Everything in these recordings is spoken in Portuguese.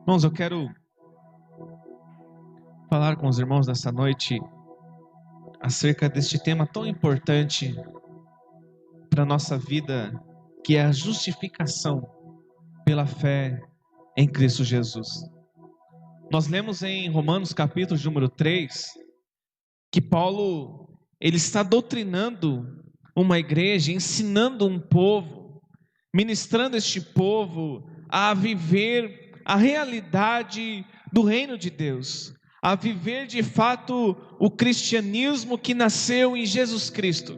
Irmãos, eu quero falar com os irmãos nessa noite acerca deste tema tão importante para a nossa vida, que é a justificação pela fé em Cristo Jesus. Nós lemos em Romanos capítulo número 3, que Paulo ele está doutrinando uma igreja, ensinando um povo, ministrando este povo a viver a realidade do reino de Deus, a viver de fato o cristianismo que nasceu em Jesus Cristo,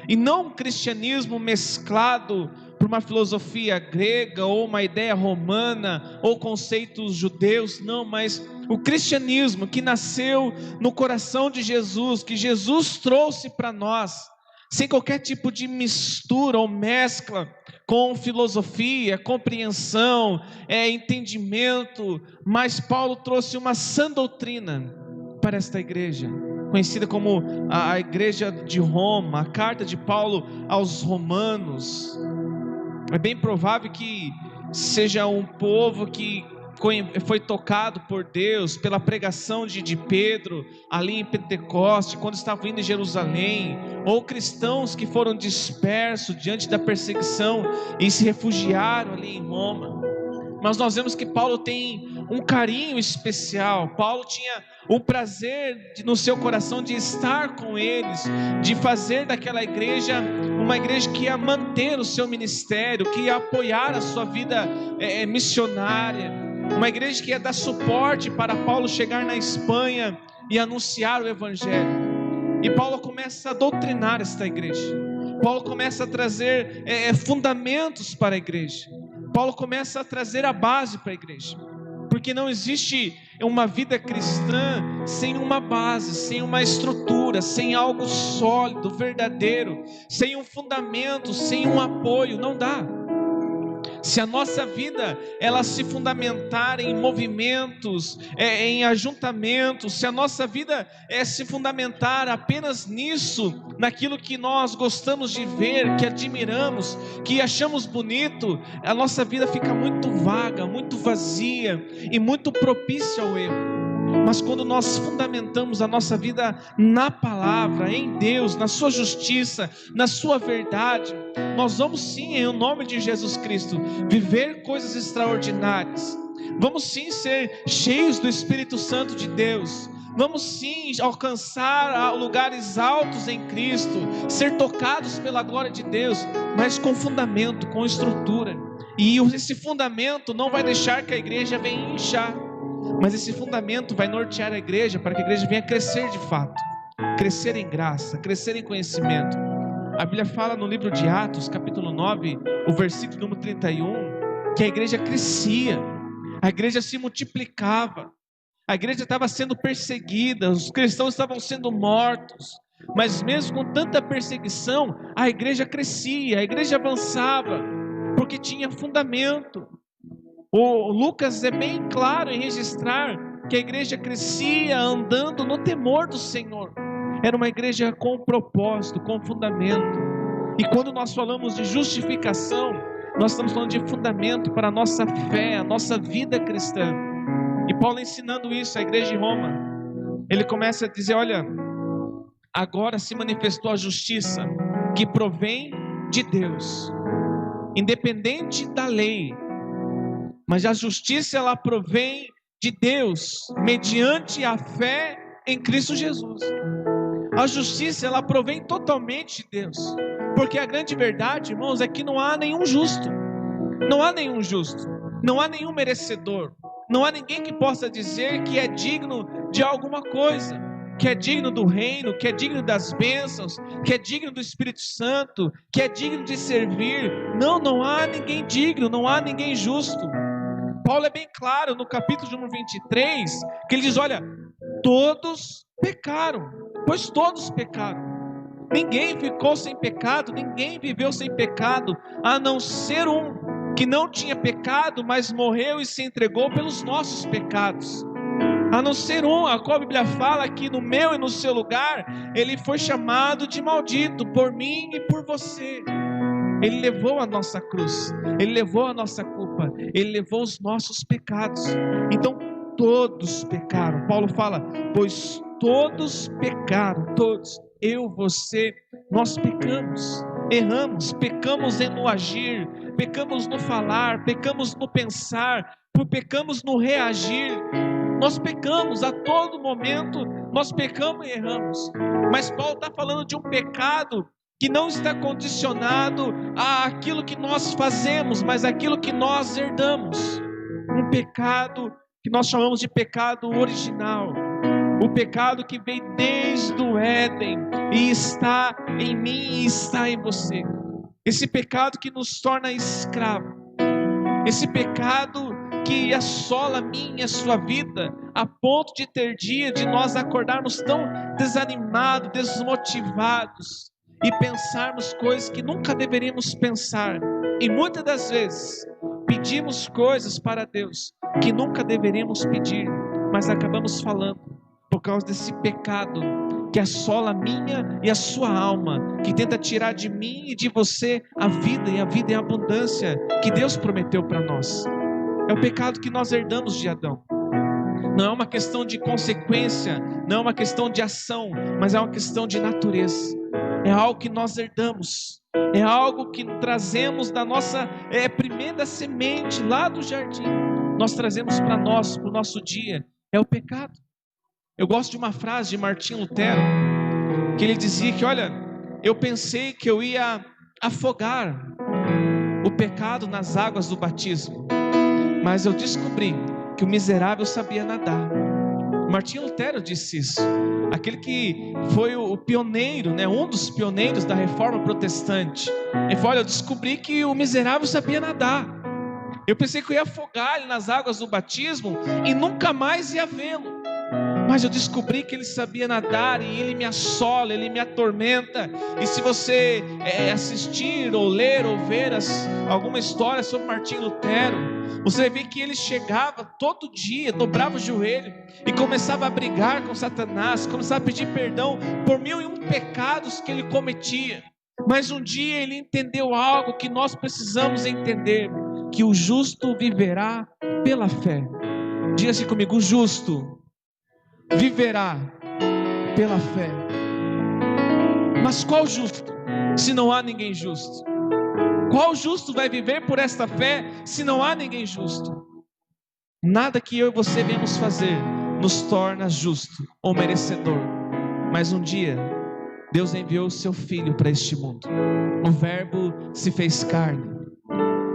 e não um cristianismo mesclado por uma filosofia grega, ou uma ideia romana, ou conceitos judeus, não, mas o cristianismo que nasceu no coração de Jesus, que Jesus trouxe para nós, sem qualquer tipo de mistura ou mescla com filosofia, compreensão, entendimento, mas Paulo trouxe uma sã doutrina para esta igreja, conhecida como a igreja de Roma, a carta de Paulo aos romanos. É bem provável que seja um povo que foi tocado por Deus pela pregação de Pedro ali em Pentecoste, quando estava indo em Jerusalém, ou cristãos que foram dispersos diante da perseguição e se refugiaram ali em Roma. Mas nós vemos que Paulo tem um carinho especial. Paulo tinha o prazer no seu coração de estar com eles, de fazer daquela igreja uma igreja que ia manter o seu ministério, que ia apoiar a sua vida missionária, uma igreja que ia dar suporte para Paulo chegar na Espanha e anunciar o evangelho. E Paulo começa a doutrinar esta igreja. Paulo começa a trazer fundamentos para a igreja. Paulo começa a trazer a base para a igreja, porque não existe uma vida cristã sem uma base, sem uma estrutura, sem algo sólido, verdadeiro, sem um fundamento, sem um apoio, não dá. Se a nossa vida ela se fundamentar em movimentos, em ajuntamentos, se a nossa vida se fundamentar apenas nisso, naquilo que nós gostamos de ver, que admiramos, que achamos bonito, a nossa vida fica muito vaga, muito vazia e muito propícia ao erro. Mas quando nós fundamentamos a nossa vida na palavra, em Deus, na sua justiça, na sua verdade, nós vamos sim, em nome de Jesus Cristo, viver coisas extraordinárias. Vamos sim ser cheios do Espírito Santo de Deus. Vamos sim alcançar lugares altos em Cristo, ser tocados pela glória de Deus, mas com fundamento, com estrutura. E esse fundamento não vai deixar que a igreja venha inchar, mas esse fundamento vai nortear a igreja para que a igreja venha crescer de fato, crescer em graça, crescer em conhecimento. A Bíblia fala no livro de Atos, capítulo 9, o versículo número 31, que a igreja crescia, a igreja se multiplicava, a igreja estava sendo perseguida, os cristãos estavam sendo mortos, mas mesmo com tanta perseguição, a igreja crescia, a igreja avançava, porque tinha fundamento. O Lucas é bem claro em registrar que a igreja crescia andando no temor do Senhor. Era uma igreja com propósito, com fundamento. E quando nós falamos de justificação, nós estamos falando de fundamento para a nossa fé, a nossa vida cristã. E Paulo ensinando isso à igreja de Roma, ele começa a dizer, olha, agora se manifestou a justiça que provém de Deus, independente da lei, mas a justiça ela provém de Deus, mediante a fé em Cristo Jesus. A justiça ela provém totalmente de Deus, porque a grande verdade, irmãos, é que não há nenhum justo, não há nenhum justo, não há nenhum merecedor, não há ninguém que possa dizer que é digno de alguma coisa, que é digno do reino, que é digno das bênçãos, que é digno do Espírito Santo, que é digno de servir. Não há ninguém digno, não há ninguém justo. Paulo é bem claro no capítulo número 23, que ele diz, olha, todos pecaram, pois todos pecaram. Ninguém ficou sem pecado, ninguém viveu sem pecado, a não ser um que não tinha pecado, mas morreu e se entregou pelos nossos pecados. A não ser um, a qual a Bíblia fala que no meu e no seu lugar, ele foi chamado de maldito por mim e por você. Ele levou a nossa cruz, Ele levou a nossa culpa, Ele levou os nossos pecados. Então todos pecaram. Paulo fala, pois todos pecaram, todos, eu, você, nós pecamos, erramos, pecamos no agir, pecamos no falar, pecamos no pensar, pecamos no reagir. Nós pecamos a todo momento, nós pecamos e erramos. Mas Paulo está falando de um pecado que não está condicionado àquilo que nós fazemos, mas àquilo que nós herdamos. Um pecado que nós chamamos de pecado original. O pecado que vem desde o Éden e está em mim e está em você. Esse pecado que nos torna escravo. Esse pecado que assola a mim e a sua vida, a ponto de ter dia de nós acordarmos tão desanimados, desmotivados e pensarmos coisas que nunca deveríamos pensar. E muitas das vezes pedimos coisas para Deus que nunca deveríamos pedir, mas acabamos falando por causa desse pecado que assola a minha e a sua alma, que tenta tirar de mim e de você a vida em abundância que Deus prometeu para nós. É o pecado que nós herdamos de Adão. Não é uma questão de consequência, não é uma questão de ação, mas é uma questão de natureza. É algo que nós herdamos, é algo que trazemos da nossa primeira semente lá do jardim. Nós trazemos para nós, para o nosso dia, é o pecado. Eu gosto de uma frase de Martinho Lutero, que ele dizia que, olha, eu pensei que eu ia afogar o pecado nas águas do batismo, mas eu descobri que o miserável sabia nadar. Martinho Lutero disse isso, aquele que foi o pioneiro, né, um dos pioneiros da reforma protestante. Ele falou, olha, eu descobri que o miserável sabia nadar. Eu pensei que eu ia afogar ele nas águas do batismo e nunca mais ia vê-lo. Mas eu descobri que ele sabia nadar e ele me assola, ele me atormenta. E se você assistir ou ler ou ver alguma história sobre Martinho Lutero, você vai ver que ele chegava todo dia, dobrava o joelho e começava a brigar com Satanás, começava a pedir perdão por 1001 pecados que ele cometia. Mas um dia ele entendeu algo que nós precisamos entender, que o justo viverá pela fé. Diga assim comigo, o justo viverá pela fé. Mas qual justo, se não há ninguém justo? Qual justo vai viver por esta fé, se não há ninguém justo? Nada que eu e você venhamos fazer nos torna justo ou merecedor. Mas um dia, Deus enviou o seu Filho para este mundo. O Verbo se fez carne.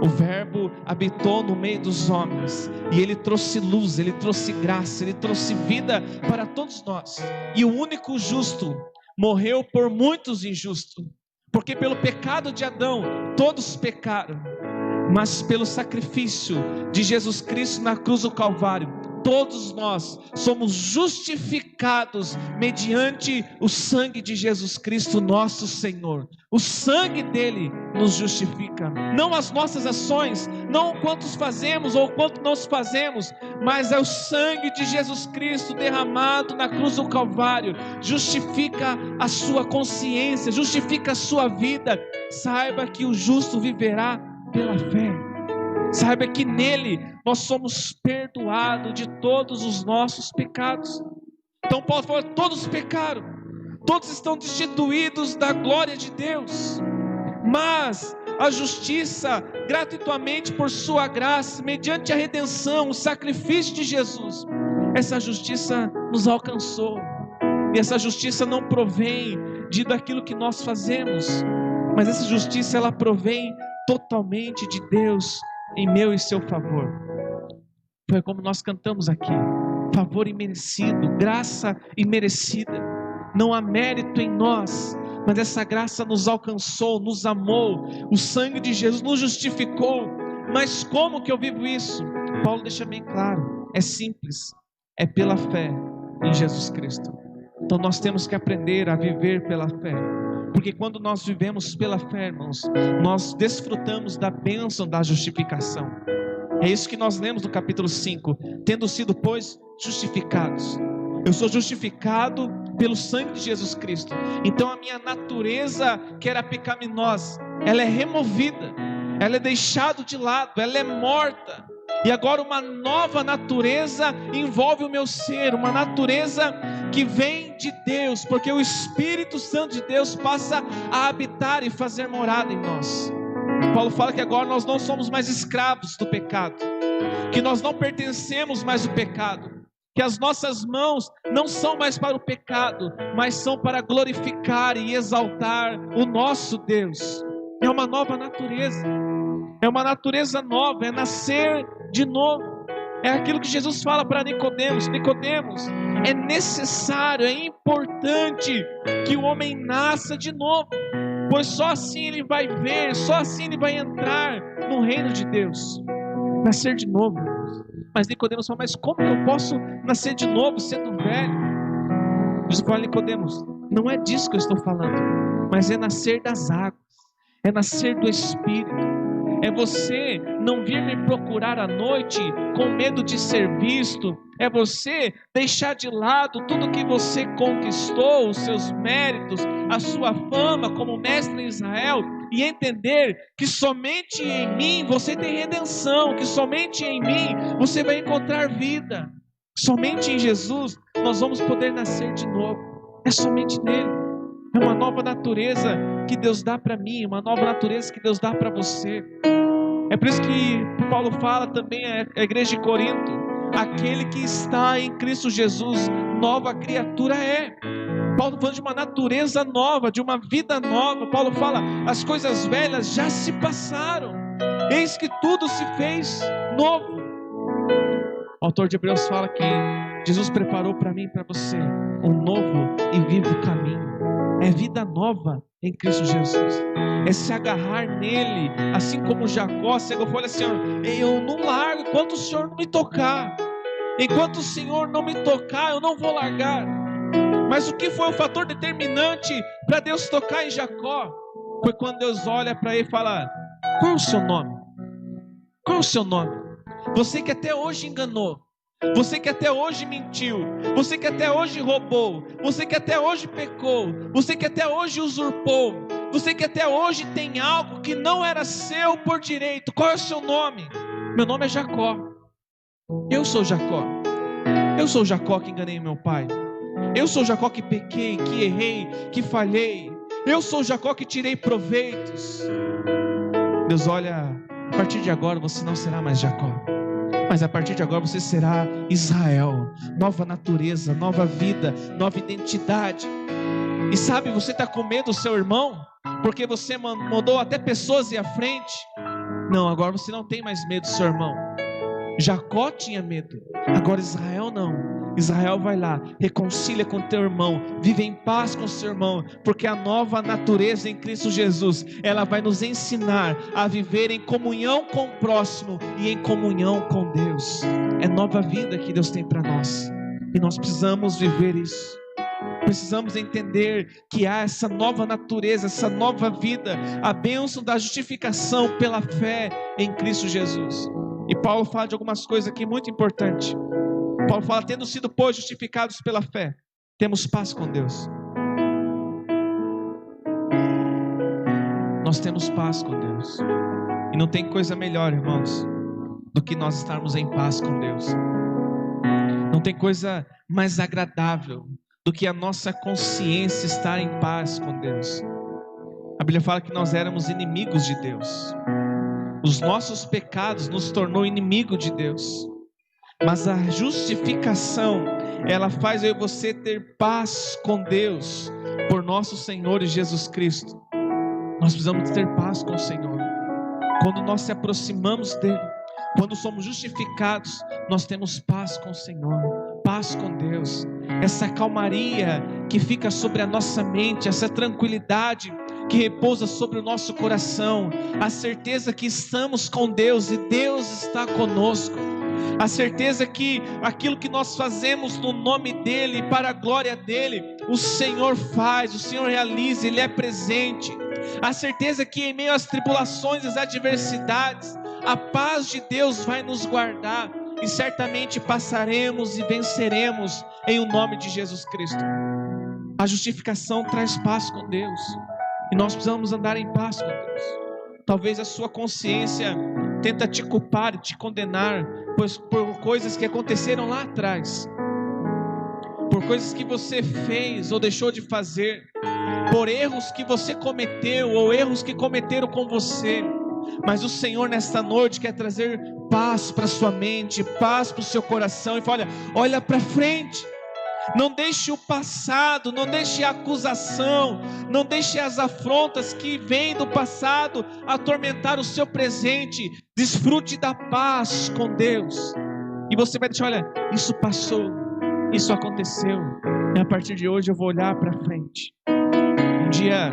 O Verbo habitou no meio dos homens e Ele trouxe luz, Ele trouxe graça, Ele trouxe vida para todos nós. E o único justo morreu por muitos injustos, porque pelo pecado de Adão todos pecaram, mas pelo sacrifício de Jesus Cristo na cruz do Calvário, todos nós somos justificados mediante o sangue de Jesus Cristo, nosso Senhor. O sangue dele nos justifica, não as nossas ações, não o quanto fazemos ou o quanto nós fazemos, mas é o sangue de Jesus Cristo derramado na cruz do Calvário. Justifica a sua consciência, justifica a sua vida. Saiba que o justo viverá pela fé. Saiba que nele nós somos perdoados de todos os nossos pecados. Então Paulo fala, todos pecaram, todos estão destituídos da glória de Deus, mas a justiça, gratuitamente por sua graça, mediante a redenção, o sacrifício de Jesus, essa justiça nos alcançou. E essa justiça não provém daquilo que nós fazemos, mas essa justiça ela provém totalmente de Deus, em meu e seu favor. Foi como nós cantamos aqui, favor imerecido, graça imerecida. Não há mérito em nós, mas essa graça nos alcançou, nos amou. O sangue de Jesus nos justificou. Mas como que eu vivo isso? Paulo deixa bem claro, é simples, é pela fé em Jesus Cristo. Então nós temos que aprender a viver pela fé, porque quando nós vivemos pela fé, irmãos, nós desfrutamos da bênção da justificação. É isso que nós lemos no capítulo 5, tendo sido, pois, justificados. Eu sou justificado pelo sangue de Jesus Cristo. Então a minha natureza, que era pecaminosa, ela é removida, ela é deixada de lado, ela é morta. E agora uma nova natureza envolve o meu ser, uma natureza que vem de Deus, porque o Espírito Santo de Deus passa a habitar e fazer morada em nós. Paulo fala que agora nós não somos mais escravos do pecado, que nós não pertencemos mais ao pecado, que as nossas mãos não são mais para o pecado, mas são para glorificar e exaltar o nosso Deus. É uma nova natureza, é uma natureza nova, é nascer de novo. É aquilo que Jesus fala para Nicodemos: Nicodemos, é necessário, é importante que o homem nasça de novo, pois só assim ele vai ver, só assim ele vai entrar no reino de Deus. Nascer de novo. Mas Nicodemos fala: mas como que eu posso nascer de novo sendo velho? Jesus fala: Nicodemos, não é disso que eu estou falando, mas é nascer das águas, é nascer do Espírito. É você não vir me procurar à noite com medo de ser visto. É você deixar de lado tudo que você conquistou, os seus méritos, a sua fama como mestre em Israel, e entender que somente em mim você tem redenção, que somente em mim você vai encontrar vida. Somente em Jesus nós vamos poder nascer de novo. É somente nele. É uma nova natureza que Deus dá para mim, uma nova natureza que Deus dá para você. É por isso que Paulo fala também à igreja de Corinto: aquele que está em Cristo Jesus, nova criatura é. Paulo fala de uma natureza nova, de uma vida nova. Paulo fala: as coisas velhas já se passaram, eis que tudo se fez novo. O autor de Hebreus fala que Jesus preparou para mim e para você um novo e vivo caminho. É vida nova em Cristo Jesus, é se agarrar nele, assim como Jacó se agarrou, assim: eu não largo enquanto o Senhor não me tocar, enquanto o Senhor não me tocar, eu não vou largar. Mas o que foi o fator determinante para Deus tocar em Jacó? Foi quando Deus olha para ele e fala: qual é o seu nome? Qual é o seu nome? Você que até hoje enganou, você que até hoje mentiu, você que até hoje roubou, você que até hoje pecou, você que até hoje usurpou, você que até hoje tem algo que não era seu por direito. Qual é o seu nome? Meu nome é Jacó. Eu sou Jacó. Eu sou Jacó que enganei meu pai. Eu sou Jacó que pequei, que errei, que falhei. Eu sou Jacó que tirei proveitos. Deus olha: a partir de agora você não será mais Jacó, mas a partir de agora você será Israel. Nova natureza, nova vida, nova identidade. E sabe, você está com medo do seu irmão, porque você mandou até pessoas ir à frente. Não, agora você não tem mais medo do seu irmão. Jacó tinha medo, agora Israel não. Israel vai lá, reconcilia com teu irmão, vive em paz com seu irmão, porque a nova natureza em Cristo Jesus, ela vai nos ensinar a viver em comunhão com o próximo e em comunhão com Deus. É nova vida que Deus tem para nós, e nós precisamos viver isso. Precisamos entender que há essa nova natureza, essa nova vida, a bênção da justificação pela fé em Cristo Jesus. E Paulo fala de algumas coisas aqui muito importantes. Paulo fala: tendo sido, pois, justificados pela fé, temos paz com Deus. Nós temos paz com Deus. E não tem coisa melhor, irmãos, do que nós estarmos em paz com Deus. Não tem coisa mais agradável do que a nossa consciência estar em paz com Deus. A Bíblia fala que nós éramos inimigos de Deus. Os nossos pecados nos tornou inimigo de Deus. Mas a justificação, ela faz eu e você ter paz com Deus, por nosso Senhor Jesus Cristo. Nós precisamos ter paz com o Senhor. Quando nós se aproximamos dele, quando somos justificados, nós temos paz com o Senhor, paz com Deus. Essa calmaria que fica sobre a nossa mente, essa tranquilidade que repousa sobre o nosso coração, a certeza que estamos com Deus e Deus está conosco. A certeza que aquilo que nós fazemos no nome dEle, para a glória dEle, o Senhor faz, o Senhor realiza, Ele é presente. A certeza que em meio às tribulações e às adversidades, a paz de Deus vai nos guardar, e certamente passaremos e venceremos em o nome de Jesus Cristo. A justificação traz paz com Deus. E nós precisamos andar em paz com Deus. Talvez a sua consciência tenta te culpar e te condenar por coisas que aconteceram lá atrás. Por coisas que você fez ou deixou de fazer. Por erros que você cometeu ou erros que cometeram com você. Mas o Senhor nesta noite quer trazer paz para sua mente, paz para o seu coração. E fala, olha para frente. Não deixe o passado, não deixe a acusação, não deixe as afrontas que vêm do passado atormentar o seu presente. Desfrute da paz com Deus. E você vai deixar, olha, isso passou, isso aconteceu. E a partir de hoje eu vou olhar para frente. Um dia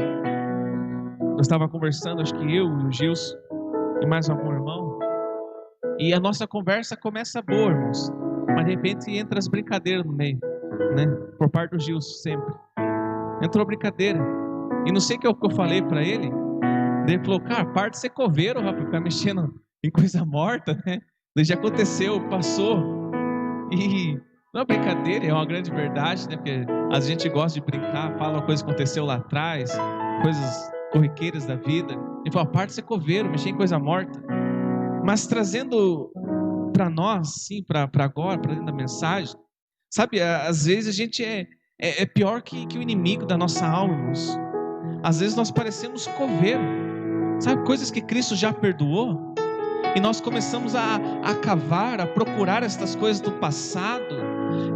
eu estava conversando, acho que eu e o Gilson e mais algum irmão, e a nossa conversa começa boa, irmãos, mas de repente entra as brincadeiras no meio, né? Por parte do Gilson sempre. Entrou brincadeira. E não sei o que eu falei para ele. Ele falou, cara, para de ser coveiro, rapaz, ficar mexendo em coisa morta, né? Já aconteceu, passou. E não é brincadeira, é uma grande verdade, né? Porque a gente gosta de brincar, fala uma coisa que aconteceu lá atrás, coisas corriqueiras da vida. Ele falou, para de ser coveiro, mexer em coisa morta. Mas trazendo para nós, sim, para agora, para dentro da mensagem, sabe, às vezes a gente é pior que o inimigo da nossa alma, irmãos. Às vezes nós parecemos coveiro, sabe, coisas que Cristo já perdoou, e nós começamos a cavar, a procurar estas coisas do passado,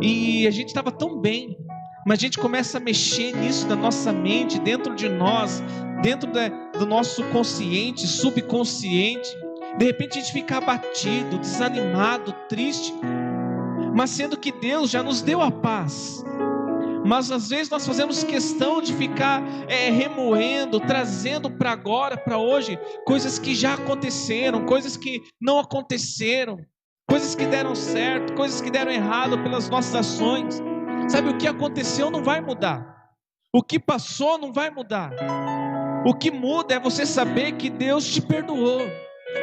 e a gente estava tão bem, mas a gente começa a mexer nisso da nossa mente, dentro de nós, dentro do nosso consciente, subconsciente. De repente a gente fica abatido, desanimado, triste, mas sendo que Deus já nos deu a paz. Mas às vezes nós fazemos questão de ficar remoendo, trazendo para agora, para hoje, coisas que já aconteceram, coisas que não aconteceram, coisas que deram certo, coisas que deram errado pelas nossas ações. Sabe, o que aconteceu não vai mudar, o que passou não vai mudar. O que muda é você saber que Deus te perdoou,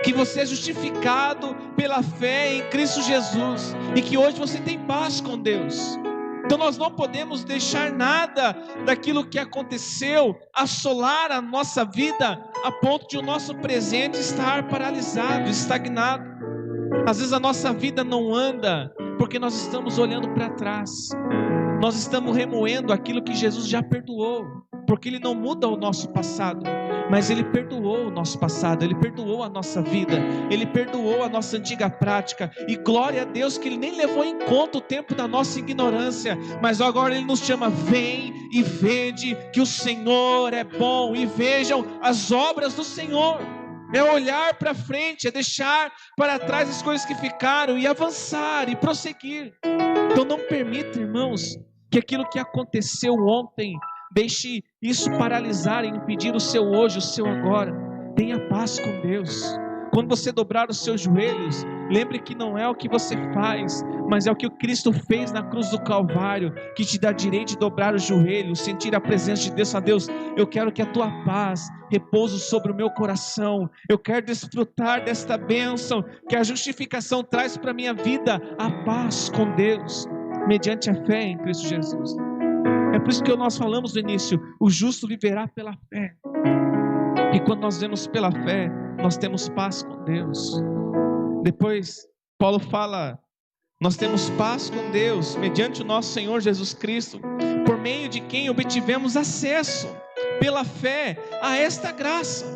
que você é justificado pela fé em Cristo Jesus, e que hoje você tem paz com Deus. Então nós não podemos deixar nada daquilo que aconteceu assolar a nossa vida, a ponto de o nosso presente estar paralisado, estagnado. Às vezes a nossa vida não anda, porque nós estamos olhando para trás, nós estamos remoendo aquilo que Jesus já perdoou, porque Ele não muda o nosso passado, mas Ele perdoou o nosso passado, Ele perdoou a nossa vida, Ele perdoou a nossa antiga prática, e glória a Deus que Ele nem levou em conta o tempo da nossa ignorância, mas agora Ele nos chama, vem e vede que o Senhor é bom, e vejam as obras do Senhor. É olhar para frente, é deixar para trás as coisas que ficaram, e avançar, e prosseguir. Então não permita, irmãos, que aquilo que aconteceu ontem deixe isso paralisar e impedir o seu hoje, o seu agora. Tenha paz com Deus. Quando você dobrar os seus joelhos, lembre que não é o que você faz, mas é o que o Cristo fez na cruz do Calvário, que te dá direito de dobrar os joelhos, sentir a presença de Deus. Deus, eu quero que a tua paz repouse sobre o meu coração, eu quero desfrutar desta bênção que a justificação traz para a minha vida, a paz com Deus, mediante a fé em Cristo Jesus. É por isso que nós falamos no início, o justo viverá pela fé. E quando nós vemos pela fé, nós temos paz com Deus. Depois, Paulo fala, nós temos paz com Deus, mediante o nosso Senhor Jesus Cristo, por meio de quem obtivemos acesso, pela fé, a esta graça.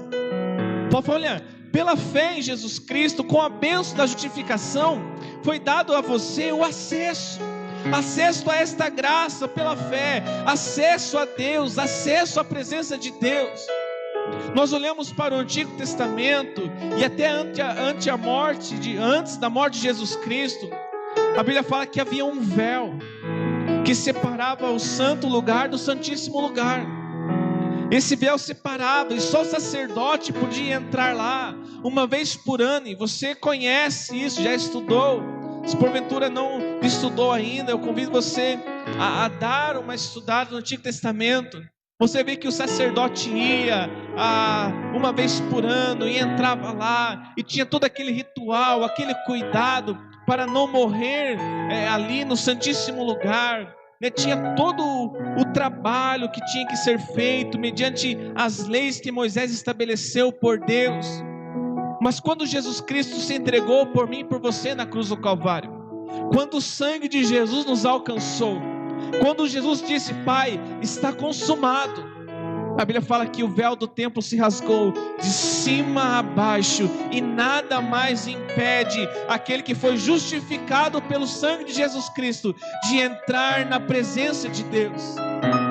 Paulo fala, olha, pela fé em Jesus Cristo, com a bênção da justificação, foi dado a você o acesso a esta graça pela fé, acesso a Deus, acesso à presença de Deus. Nós olhamos para o Antigo Testamento, e até antes da morte de Jesus Cristo, a Bíblia fala que havia um véu que separava o santo lugar do santíssimo lugar. Esse véu separava, e só o sacerdote podia entrar lá uma vez por ano, e você conhece isso, já estudou. Se porventura não estudou ainda, eu convido você a dar uma estudada no Antigo Testamento. Você vê que o sacerdote ia uma vez por ano e entrava lá, e tinha todo aquele ritual, aquele cuidado para não morrer ali no Santíssimo Lugar. né, tinha todo o trabalho que tinha que ser feito mediante as leis que Moisés estabeleceu por Deus. Mas quando Jesus Cristo se entregou por mim e por você na cruz do Calvário, quando o sangue de Jesus nos alcançou, quando Jesus disse: Pai, está consumado, a Bíblia fala que o véu do templo se rasgou de cima a baixo e nada mais impede aquele que foi justificado pelo sangue de Jesus Cristo de entrar na presença de Deus.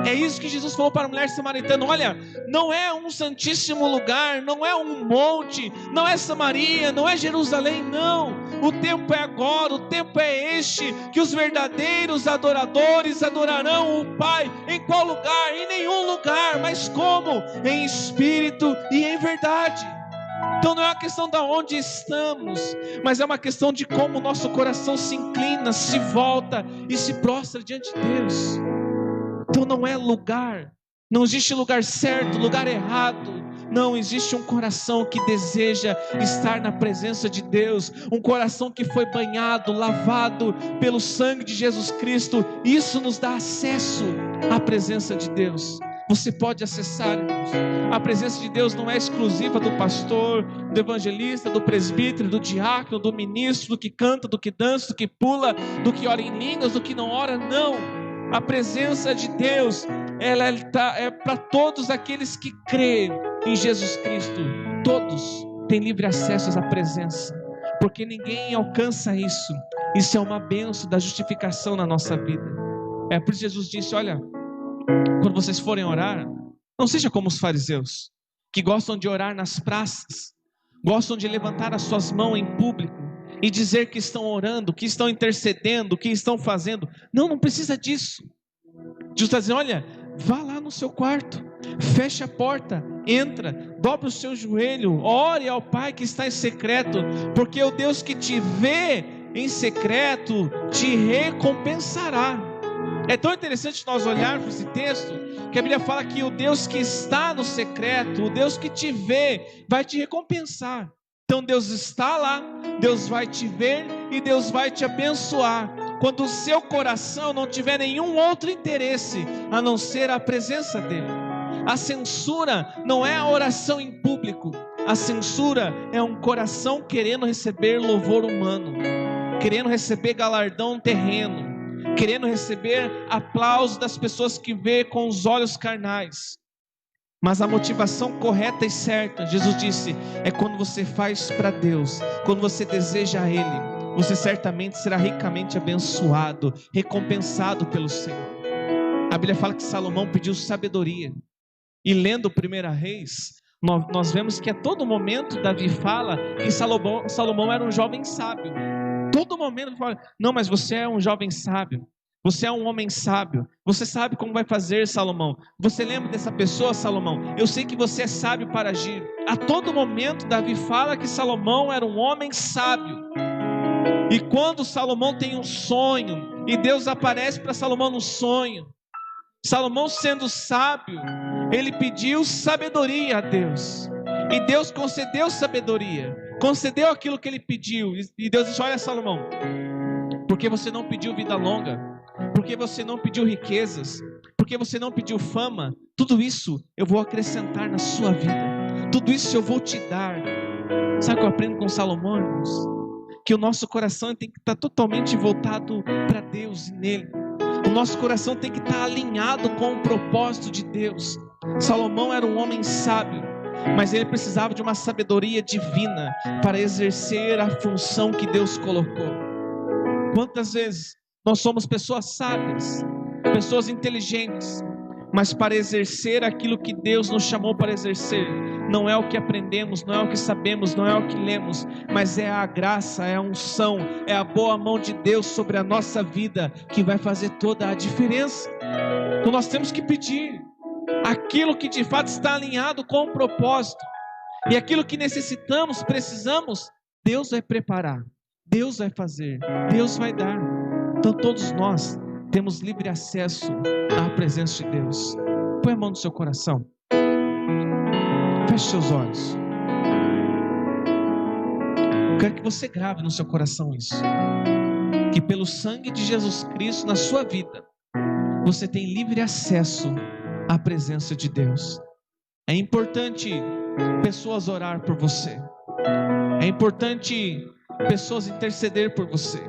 É isso que Jesus falou para a mulher samaritana: olha, não é um santíssimo lugar, não é um monte, não é Samaria, não é Jerusalém, não. O tempo é agora, o tempo é este, que os verdadeiros adoradores adorarão o Pai. Em qual lugar? Em nenhum lugar, mas como? Em espírito e em verdade. Então não é uma questão de onde estamos, mas é uma questão de como o nosso coração se inclina, se volta e se prostra diante de Deus. Então não é lugar, não existe lugar certo, lugar errado. Não, existe um coração que deseja estar na presença de Deus, um coração que foi banhado, lavado pelo sangue de Jesus Cristo. Isso nos dá acesso à presença de Deus. Você pode acessar, irmãos. A presença de Deus não é exclusiva do pastor, do evangelista, do presbítero, do diácono, do ministro, do que canta, do que dança, do que pula, do que ora em línguas, do que não ora, não. A presença de Deus, ela é para todos aqueles que creem em Jesus Cristo. Todos têm livre acesso a essa presença, porque ninguém alcança isso. Isso é uma bênção da justificação na nossa vida. É por isso que Jesus disse: olha, quando vocês forem orar, não seja como os fariseus, que gostam de orar nas praças, gostam de levantar as suas mãos em público e dizer que estão orando, que estão intercedendo, que estão fazendo. Não precisa disso. Jesus está dizendo: olha, vá lá no seu quarto, feche a porta, entra, dobra o seu joelho, ore ao Pai que está em secreto, porque o Deus que te vê em secreto te recompensará. É tão interessante nós olharmos esse texto, que a Bíblia fala que o Deus que está no secreto, o Deus que te vê, vai te recompensar. Então Deus está lá, Deus vai te ver e Deus vai te abençoar, quando o seu coração não tiver nenhum outro interesse a não ser a presença dele. A censura não é a oração em público, a censura é um coração querendo receber louvor humano, querendo receber galardão terreno, querendo receber aplauso das pessoas que vê com os olhos carnais. Mas a motivação correta e certa, Jesus disse, é quando você faz para Deus, quando você deseja a Ele, você certamente será ricamente abençoado, recompensado pelo Senhor. A Bíblia fala que Salomão pediu sabedoria, e lendo 1 Reis, nós vemos que a todo momento Davi fala que Salomão era um jovem sábio. Todo momento ele fala: não, mas você é um jovem sábio, você é um homem sábio, você sabe como vai fazer, Salomão. Você lembra dessa pessoa, Salomão? Eu sei que você é sábio para agir. A todo momento Davi fala que Salomão era um homem sábio. E quando Salomão tem um sonho, e Deus aparece para Salomão no sonho, Salomão, sendo sábio, ele pediu sabedoria a Deus, e Deus concedeu sabedoria, concedeu aquilo que ele pediu. E Deus disse: olha, Salomão, porque você não pediu vida longa, porque você não pediu riquezas, porque você não pediu fama, tudo isso eu vou acrescentar na sua vida, tudo isso eu vou te dar. Sabe o que eu aprendo com Salomão, irmãos? Que o nosso coração tem que estar totalmente voltado para Deus e nele. O nosso coração tem que estar alinhado com o propósito de Deus. Salomão era um homem sábio, mas ele precisava de uma sabedoria divina para exercer a função que Deus colocou. Quantas vezes nós somos pessoas sábias, pessoas inteligentes, mas para exercer aquilo que Deus nos chamou para exercer, não é o que aprendemos, não é o que sabemos, não é o que lemos, mas é a graça, é a unção, é a boa mão de Deus sobre a nossa vida que vai fazer toda a diferença. Então nós temos que pedir aquilo que de fato está alinhado com o propósito, e aquilo que necessitamos, precisamos, Deus vai preparar, Deus vai fazer, Deus vai dar. Então todos nós temos livre acesso à presença de Deus. Põe a mão no seu coração, feche seus olhos. Quero que você grave no seu coração isso, que pelo sangue de Jesus Cristo na sua vida, você tem livre acesso à presença de Deus. É importante pessoas orar por você. É importante pessoas interceder por você.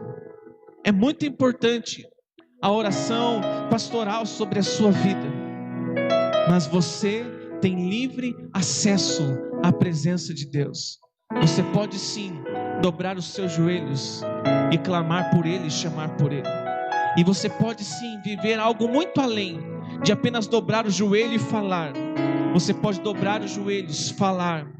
É muito importante a oração pastoral sobre a sua vida. Mas você tem livre acesso à presença de Deus. Você pode sim dobrar os seus joelhos e clamar por Ele, chamar por Ele. E você pode sim viver algo muito além de apenas dobrar o joelho e falar. Você pode dobrar os joelhos, falar,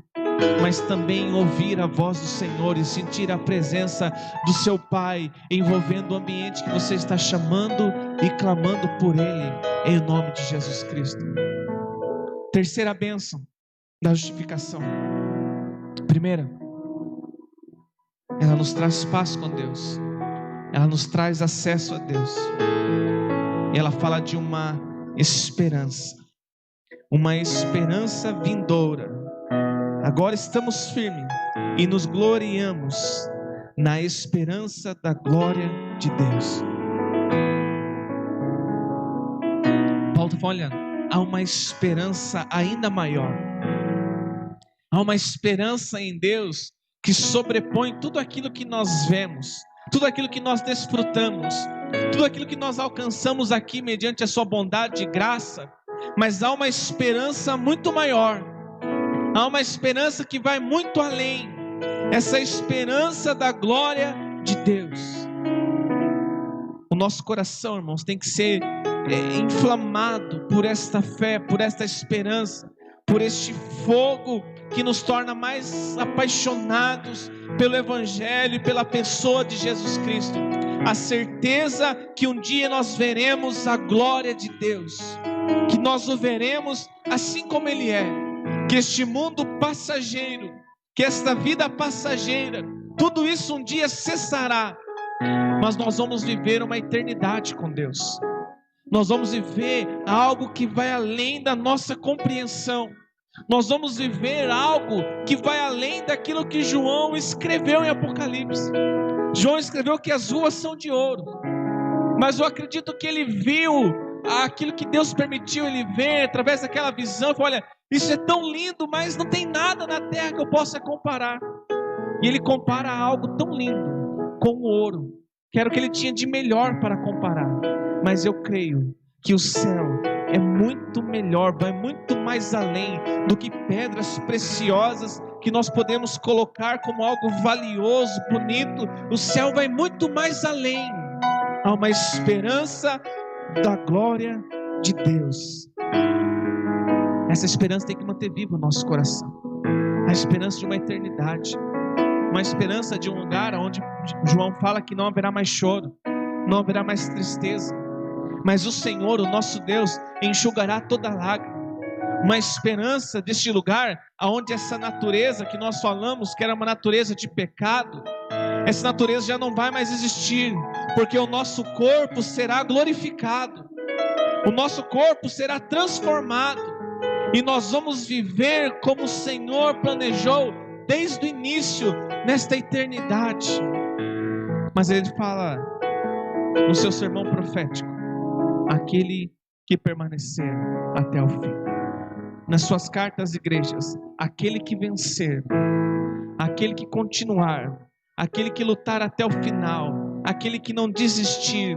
mas também ouvir a voz do Senhor e sentir a presença do seu Pai envolvendo o ambiente que você está chamando e clamando por Ele, em nome de Jesus Cristo. Terceira bênção da justificação. Primeira, ela nos traz paz com Deus. Ela nos traz acesso a Deus. E ela fala de uma esperança vindoura. Agora estamos firmes e nos gloriamos na esperança da glória de Deus. Paulo está falando, há uma esperança ainda maior. Há uma esperança em Deus que sobrepõe tudo aquilo que nós vemos, tudo aquilo que nós desfrutamos, tudo aquilo que nós alcançamos aqui mediante a sua bondade e graça. Mas há uma esperança muito maior. Há uma esperança que vai muito além. Essa esperança da glória de Deus. O nosso coração, irmãos, tem que ser inflamado por esta fé, por esta esperança, por este fogo que nos torna mais apaixonados pelo Evangelho e pela pessoa de Jesus Cristo. A certeza que um dia nós veremos a glória de Deus, que nós o veremos assim como Ele é, que este mundo passageiro, que esta vida passageira, tudo isso um dia cessará, mas nós vamos viver uma eternidade com Deus. Nós vamos viver algo que vai além da nossa compreensão. Nós vamos viver algo que vai além daquilo que João escreveu em Apocalipse. João escreveu que as ruas são de ouro, mas eu acredito que ele viu aquilo que Deus permitiu ele ver através daquela visão. Falou, olha, isso é tão lindo, mas não tem nada na terra que eu possa comparar. E ele compara algo tão lindo com o ouro, que era o que ele tinha de melhor para comparar. Mas eu creio que o céu é muito melhor, vai muito mais além do que pedras preciosas que nós podemos colocar como algo valioso, bonito. O céu vai muito mais além. Há uma esperança da glória de Deus. Essa esperança tem que manter viva o nosso coração. A esperança de uma eternidade, uma esperança de um lugar onde João fala que não haverá mais choro, não haverá mais tristeza, mas o Senhor, o nosso Deus, enxugará toda lágrima. Uma esperança deste lugar onde essa natureza que nós falamos, que era uma natureza de pecado, essa natureza já não vai mais existir, porque o nosso corpo será glorificado, o nosso corpo será transformado, e nós vamos viver como o Senhor planejou desde o início, nesta eternidade. Mas ele fala no seu sermão profético, aquele que permanecer até o fim. Nas suas cartas, igrejas, aquele que vencer, aquele que continuar, aquele que lutar até o final, aquele que não desistir.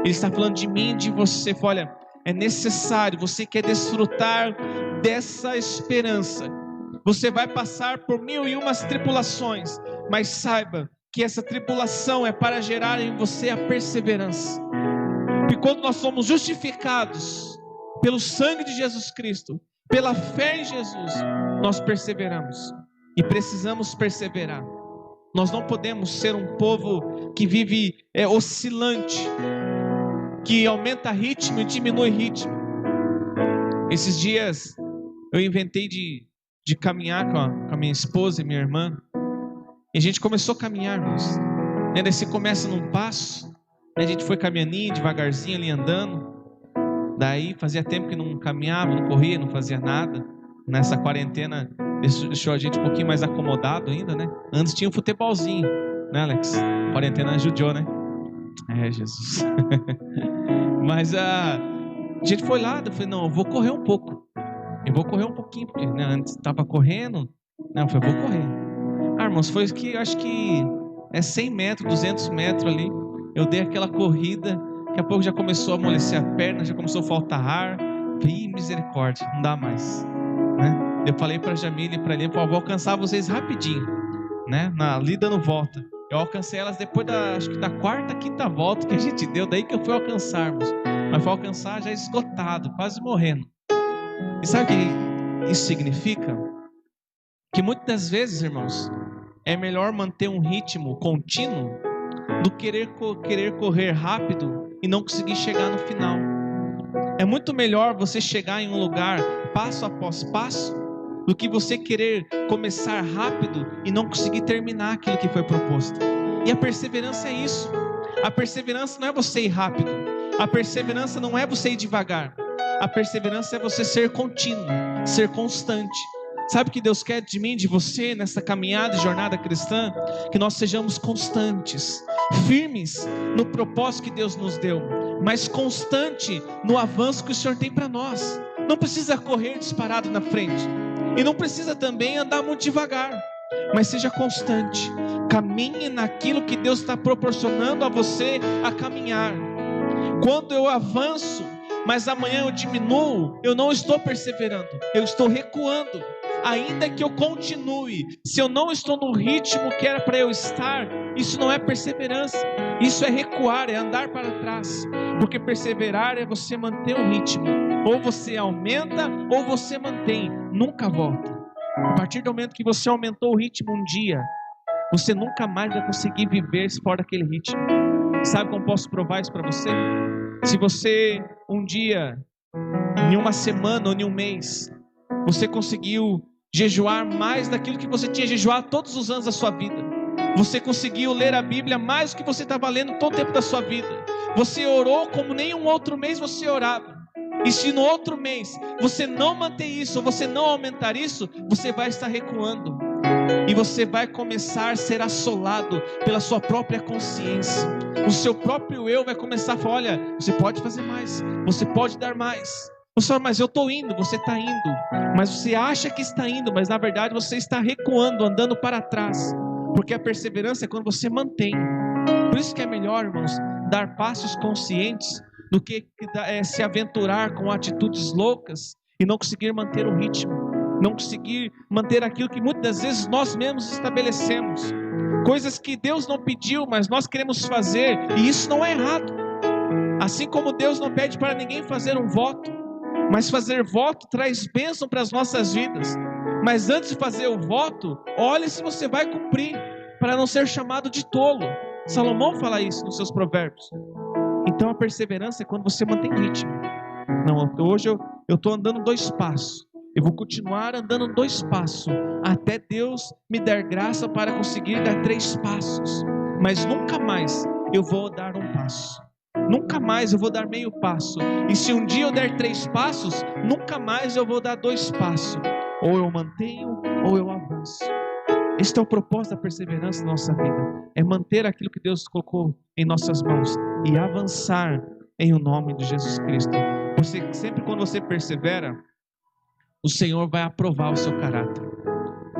Ele está falando de mim e de você. Olha, é necessário, você quer desfrutar dessa esperança, você vai passar por 1001 tribulações, mas saiba que essa tribulação é para gerar em você a perseverança. E quando nós somos justificados pelo sangue de Jesus Cristo, pela fé em Jesus, nós perseveramos e precisamos perseverar. Nós não podemos ser um povo que vive oscilante, que aumenta ritmo e diminui ritmo. Esses dias eu inventei de caminhar com a minha esposa e minha irmã, e a gente começou a caminhar, irmãos. Daí você começa num passo, a gente foi caminhando devagarzinho ali andando. Daí fazia tempo que não caminhava, não corria, não fazia nada. Nessa quarentena deixou a gente um pouquinho mais acomodado ainda, né? Antes tinha um futebolzinho, né, Alex? A quarentena ajudou, né? É, Jesus. Mas A gente foi lá, eu falei, não, eu vou correr um pouco. Eu vou correr um pouquinho, porque né, antes estava correndo. Não, eu falei, vou correr. Irmãos, foi que acho que 100 metros, 200 metros ali. Eu dei aquela corrida, daqui a pouco já começou a amolecer a perna, já começou a faltar ar. Falei, misericórdia, não dá mais, né? Eu falei para a Jamile e para a Helena, vou alcançar vocês rapidinho, né? Ali dando volta. Eu alcancei elas depois acho que da quarta, quinta volta que a gente deu, daí que eu fui alcançarmos. Mas fui alcançar já esgotado, quase morrendo. E sabe o que isso significa? Que muitas das vezes, irmãos, é melhor manter um ritmo contínuo do que querer correr rápido e não conseguir chegar no final. É muito melhor você chegar em um lugar passo após passo do que você querer começar rápido e não conseguir terminar aquilo que foi proposto. E a perseverança é isso. A perseverança não é você ir rápido. A perseverança não é você ir devagar. A perseverança é você ser contínuo, ser constante. Sabe o que Deus quer de mim, de você, nessa caminhada e jornada cristã? Que nós sejamos constantes, firmes no propósito que Deus nos deu, mas constante no avanço que o Senhor tem para nós. Não precisa correr disparado na frente, e não precisa também andar muito devagar, mas seja constante. Caminhe naquilo que Deus está proporcionando a você a caminhar. Quando eu avanço, mas amanhã eu diminuo, eu não estou perseverando, eu estou recuando. Ainda que eu continue, se eu não estou no ritmo que era para eu estar, isso não é perseverança, isso é recuar, é andar para trás. Porque perseverar é você manter o ritmo, ou você aumenta ou você mantém, nunca volta. A partir do momento que você aumentou o ritmo um dia, você nunca mais vai conseguir viver fora daquele ritmo. Sabe como posso provar isso para você? Se você um dia, em uma semana ou em um mês, você conseguiu jejuar mais daquilo que você tinha jejuado todos os anos da sua vida, você conseguiu ler a Bíblia mais do que você estava lendo todo o tempo da sua vida, você orou como nenhum outro mês você orava, e se no outro mês você não manter isso, ou você não aumentar isso, você vai estar recuando, e você vai começar a ser assolado pela sua própria consciência. O seu próprio eu vai começar a falar, olha, você pode fazer mais, você pode dar mais. Você fala, mas eu estou indo, você está indo, mas você acha que está indo, mas na verdade você está recuando, andando para trás, porque a perseverança é quando você mantém. Por isso que é melhor, irmãos, dar passos conscientes do que se aventurar com atitudes loucas e não conseguir manter o ritmo, não conseguir manter aquilo que muitas das vezes nós mesmos estabelecemos, coisas que Deus não pediu, mas nós queremos fazer, e isso não é errado. Assim como Deus não pede para ninguém fazer um voto, mas fazer voto traz bênção para as nossas vidas. Mas antes de fazer o voto, olhe se você vai cumprir, para não ser chamado de tolo. Salomão fala isso nos seus provérbios. Então a perseverança é quando você mantém ritmo. Não, hoje eu estou andando 2 passos, eu vou continuar andando 2 passos, até Deus me dar graça para conseguir dar 3 passos. Mas nunca mais eu vou dar 1 passo. Nunca mais eu vou dar meio passo. E se um dia eu der 3 passos, nunca mais eu vou dar 2 passos. Ou eu mantenho, ou eu avanço. Este é o propósito da perseverança na nossa vida. É manter aquilo que Deus colocou em nossas mãos e avançar em o nome de Jesus Cristo. Sempre quando você persevera, o Senhor vai aprovar o seu caráter.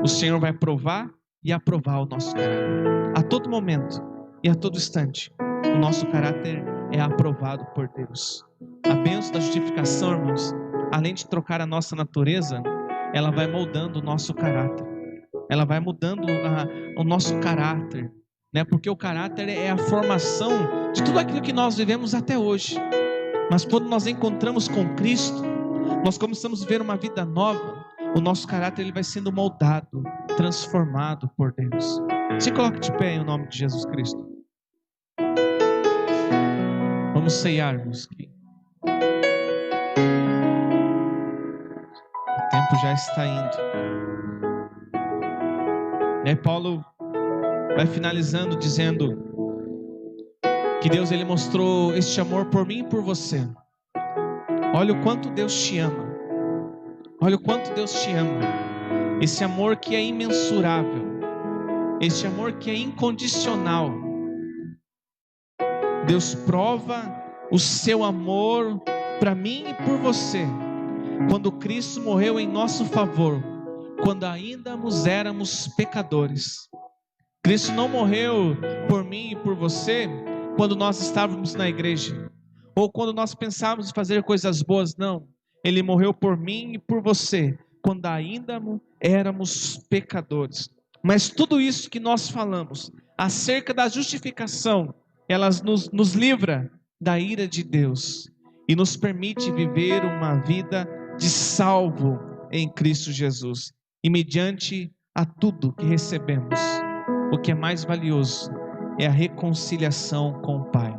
O Senhor vai provar e aprovar o nosso caráter. A todo momento e a todo instante, o nosso caráter é aprovado por Deus. A bênção da justificação, irmãos, além de trocar a nossa natureza, ela vai moldando o nosso caráter. Ela vai mudando o nosso caráter, né? Porque o caráter é a formação de tudo aquilo que nós vivemos até hoje. Mas quando nós encontramos com Cristo, nós começamos a ver uma vida nova. O nosso caráter ele vai sendo moldado, transformado por Deus. Se coloque de pé em nome de Jesus Cristo. Vamos ceiar, irmãos. O tempo já está indo. E aí Paulo vai finalizando dizendo que Deus ele mostrou este amor por mim e por você. Olha o quanto Deus te ama. Olha o quanto Deus te ama. Esse amor que é imensurável. Esse amor que é incondicional. Deus prova o seu amor para mim e por você, quando Cristo morreu em nosso favor, quando ainda éramos pecadores. Cristo não morreu por mim e por você quando nós estávamos na igreja, ou quando nós pensávamos em fazer coisas boas, não. Ele morreu por mim e por você quando ainda éramos pecadores. Mas tudo isso que nós falamos acerca da justificação, elas nos livra da ira de Deus e nos permite viver uma vida de salvo em Cristo Jesus. E mediante a tudo que recebemos, o que é mais valioso é a reconciliação com o Pai.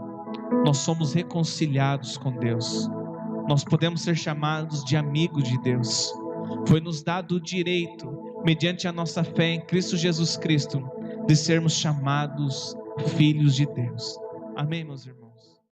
Nós somos reconciliados com Deus. Nós podemos ser chamados de amigos de Deus. Foi nos dado o direito, mediante a nossa fé em Cristo Jesus Cristo, de sermos chamados filhos de Deus. Amém, meus irmãos?